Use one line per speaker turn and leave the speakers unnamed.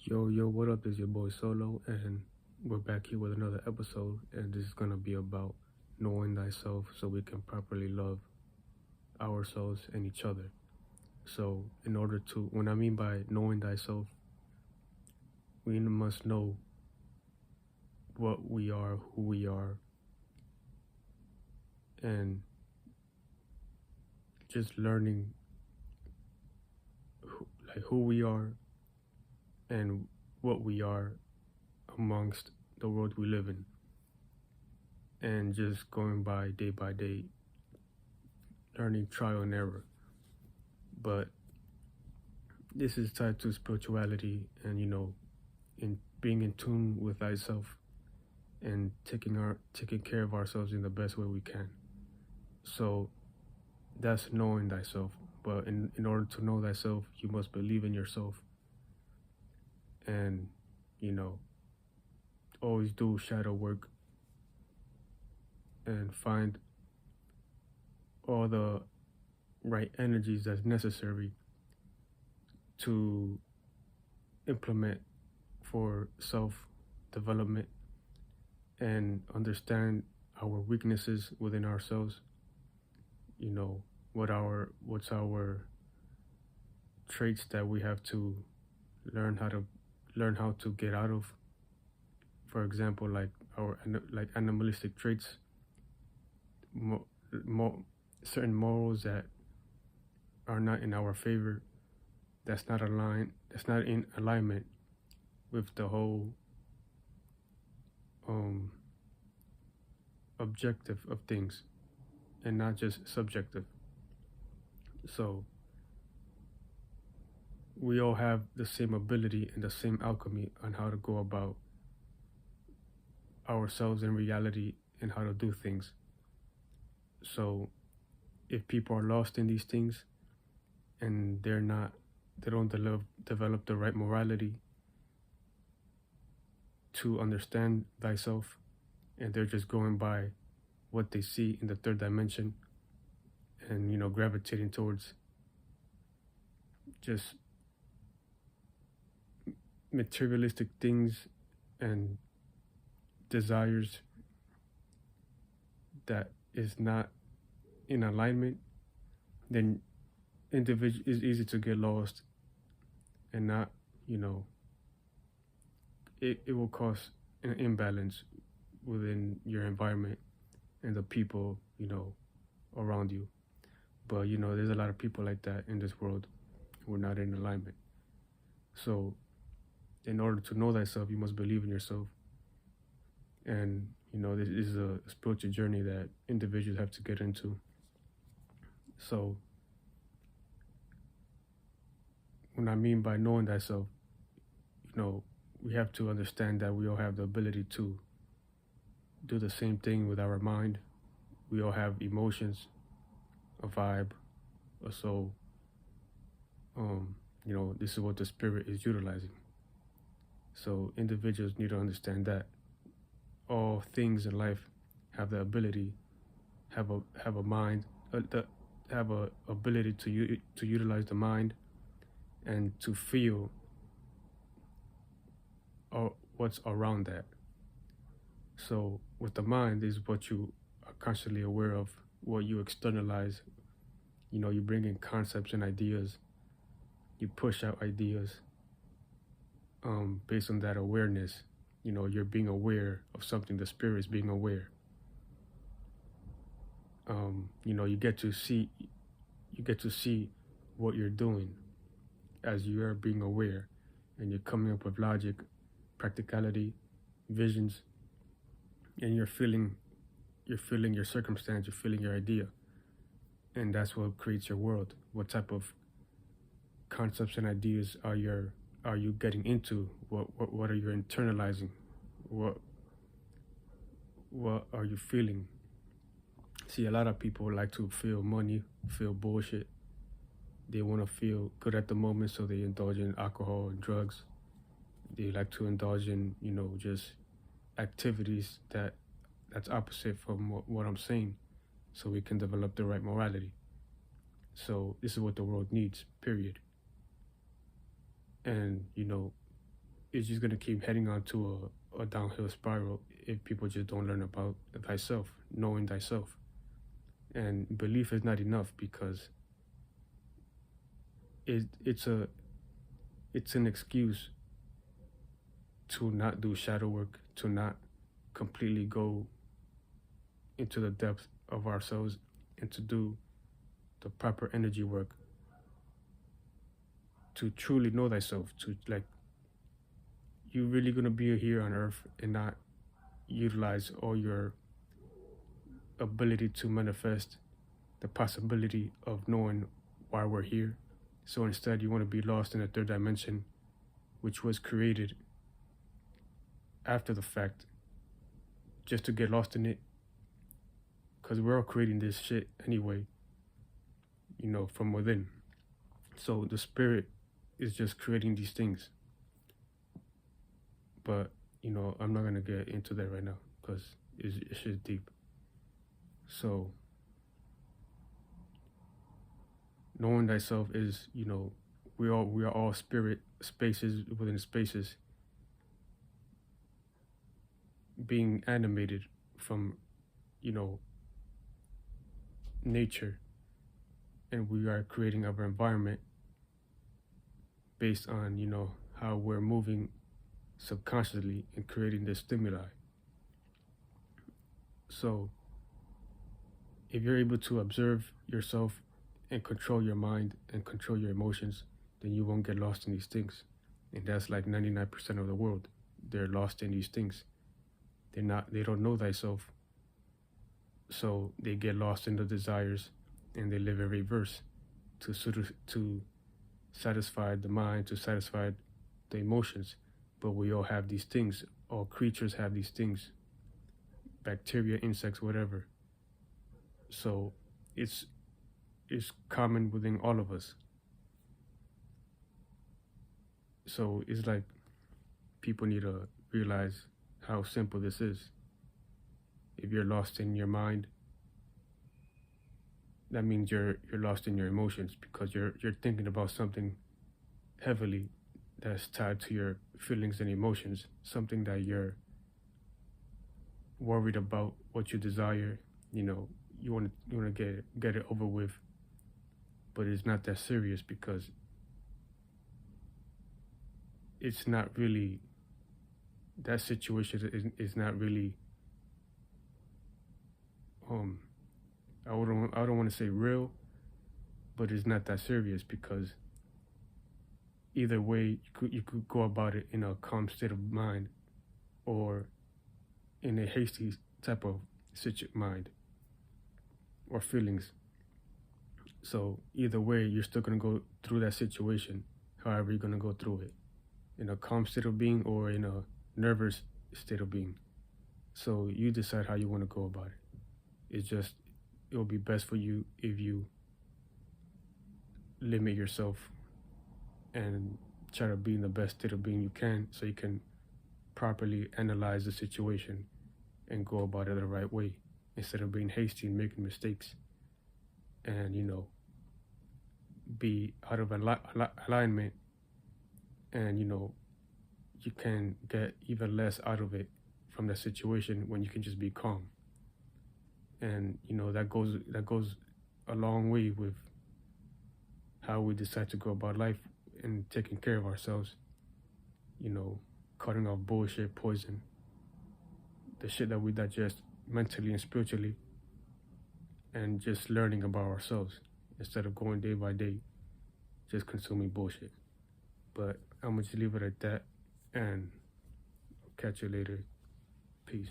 Yo, what up? This is your boy Solo, and we're back here with another episode. And this is gonna be about knowing thyself so we can properly love ourselves and each other. So, in order to, when I mean by knowing thyself, we must know what we are, who we are, and just learning who we are and what we are amongst the world we live in, and just going by day, learning trial and error. But this is tied to spirituality and in being in tune with thyself and taking care of ourselves in the best way we can. So that's knowing thyself. But in order to know thyself, you must believe in yourself and always do shadow work and find all the right energies that's necessary to implement for self-development and understand our weaknesses within ourselves. What's our traits that we have to learn how to get out of. For example, like our animalistic traits, certain morals that are not in our favor, that's not in alignment with the whole objective of things and not just subjective. So we all have the same ability and the same alchemy on how to go about ourselves in reality and how to do things. So if people are lost in these things and they don't develop the right morality to understand thyself, and they're just going by what they see in the third dimension and gravitating towards just materialistic things and desires that is not in alignment, then individual is easy to get lost and not it will cause an imbalance within your environment and the people around you. But there's a lot of people like that in this world who are not in alignment. So in order to know thyself, you must believe in yourself. And this is a spiritual journey that individuals have to get into. So when I mean by knowing thyself, we have to understand that we all have the ability to do the same thing with our mind. We all have emotions, a vibe, a soul. This is what the spirit is utilizing. So individuals need to understand that all things in life have the ability, have a mind, have a ability to utilize the mind and to feel what's around that. So with the mind is what you are constantly aware of, what you externalize. You bring in concepts and ideas, you push out ideas based on that awareness. You're being aware of something. The spirit is being aware. You get to see what you're doing as you are being aware, and you're coming up with logic, practicality, visions, and you're feeling your circumstance, you're feeling your idea, and that's what creates your world. What type of concepts and ideas are you getting into? What are you internalizing? What are you feeling? See, a lot of people like to feel money, feel bullshit. They want to feel good at the moment, so they indulge in alcohol and drugs. They like to indulge in just activities that's opposite from what I'm saying, so we can develop the right morality. So this is what the world needs, period. And it's just gonna keep heading on to a downhill spiral if people just don't learn about thyself, knowing thyself. And belief is not enough, because it's an excuse to not do shadow work, to not completely go into the depth of ourselves, and to do the proper energy work to truly know thyself. To, like, you're really gonna be here on earth and not utilize all your ability to manifest the possibility of knowing why we're here. So instead, you want to be lost in a third dimension, which was created after the fact, just to get lost in it, because we're all creating this shit anyway, from within. So the spirit is just creating these things. But I'm not gonna get into that right now, because it's just deep. So knowing thyself is, we are all spirit spaces within spaces, being animated from nature, and we are creating our environment based on how we're moving subconsciously and creating the stimuli. So if you're able to observe yourself and control your mind and control your emotions, then you won't get lost in these things. And that's like 99% of the world. They're lost in these things. They don't know thyself. So they get lost in the desires, and they live in reverse to satisfy the mind, to satisfy the emotions. But we all have these things. All creatures have these things. Bacteria, insects, whatever. So it's common within all of us. So it's like people need to realize how simple this is. If you're lost in your mind, that means you're lost in your emotions, because you're thinking about something heavily that's tied to your feelings and emotions, something that you're worried about, what you desire. You want to get it over with, but it's not that serious, because it's not really, that situation is not really I don't want to say real, but it's not that serious, because either way you could go about it in a calm state of mind, or in a hasty type of mind or feelings. So either way, you're still going to go through that situation, however you're going to go through it, in a calm state of being or in a nervous state of being. So you decide how you want to go about it. It'll be best for you if you limit yourself and try to be in the best state of being you can, so you can properly analyze the situation and go about it the right way, instead of being hasty and making mistakes and be out of alignment, and you can get even less out of it from that situation when you can just be calm. And that goes a long way with how we decide to go about life and taking care of ourselves. Cutting off bullshit, poison, the shit that we digest mentally and spiritually, and just learning about ourselves instead of going day by day just consuming bullshit. But I'm gonna just leave it at that, and catch you later. Peace.